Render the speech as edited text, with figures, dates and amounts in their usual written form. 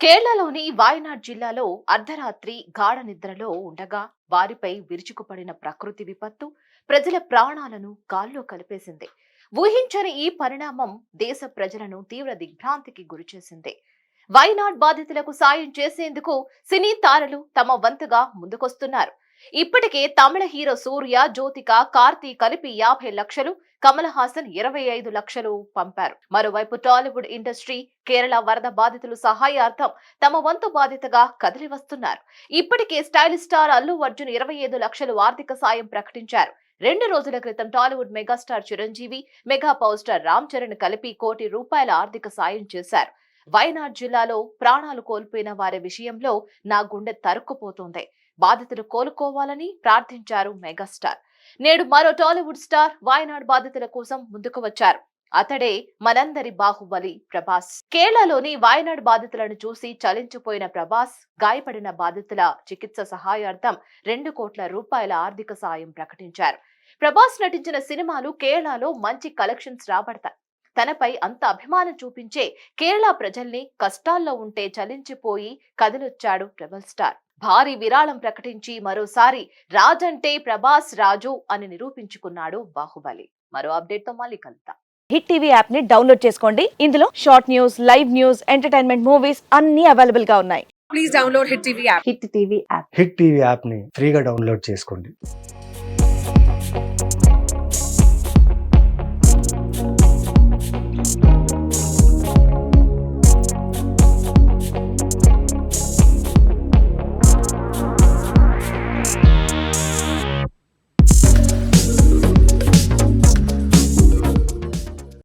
కేరళలోని వాయనాడ్ జిల్లాలో అర్ధరాత్రి గాఢ నిద్రలో ఉండగా వారిపై విరుచుకుపడిన ప్రకృతి విపత్తు ప్రజల ప్రాణాలను గాల్లో కలిపేసింది. ఊహించని ఈ పరిణామం దేశ ప్రజలను తీవ్ర దిగ్భ్రాంతికి గురిచేసింది. వైనాడ్ బాధితులకు సాయం చేసేందుకు సినీ తారలు తమ వంతుగా ముందుకొస్తున్నారు. ఇప్పటికే తమిళ హీరో సూర్య, జ్యోతిక, కార్తీ కలిపి 50 లక్షలు, కమల్ హాసన్ 25 లక్షలు పంపారు. మరోవైపు టాలీవుడ్ ఇండస్ట్రీ కేరళ వరద బాధితులు సహాయార్థం తమ వంతు బాధ్యతగా కదిలి వస్తున్నారు. ఇప్పటికే స్టైలిష్ స్టార్ అల్లు అర్జున్ 25 లక్షలు ఆర్థిక సాయం ప్రకటించారు. 2 రోజుల క్రితం Tollywood megastar Chiranjeevi, mega power star Ram Charan కలిపి ₹1 కోటి ఆర్థిక సాయం చేశారు. వైనాడ్ జిల్లాలో ప్రాణాలు కోల్పోయిన వారి విషయంలో నా గుండె తరుక్కుపోతోంది. బాధితులు కోలుకోవాలని ప్రార్థించారు మెగాస్టార్. నేడు మరో టాలీవుడ్ స్టార్ వాయనాడ్ బాధితుల కోసం ముందుకు వచ్చారు. అతడే మనందరి బాహుబలి ప్రభాస్. కేరళలోని వాయనాడ్ బాధితులను చూసి చలించిపోయిన ప్రభాస్ గాయపడిన బాధితుల చికిత్స సహాయార్థం ₹2 కోట్ల ఆర్థిక సాయం ప్రకటించారు. ప్రభాస్ నటించిన సినిమాలు కేరళలో మంచి కలెక్షన్స్ రాబడతాయి. తనపై అంత అభిమానం చూపించే కేరళ ప్రజల్ని కష్టాల్లో ఉంటే చలించిపోయి కదిలొచ్చాడు రెబల్ స్టార్. భారీ విరాళం ప్రకటించి మరోసారి రాజంటే ప్రభాస్ రాజు అని నిరూపించుకున్నాడు బాహుబలి. మరో అప్డేట్ తో మళ్ళీ కలుద్దాం. హిట్ టీవీ యాప్ ని డౌన్లోడ్ చేసుకోండి. ఇందులో short news, live news, entertainment movies అన్ని అవైలబుల్ గా ఉన్నాయి. Please download Hit TV app. Hit TV app. Hit TV యాప్ని ఫ్రీగా డౌన్లోడ్ చేసుకోండి.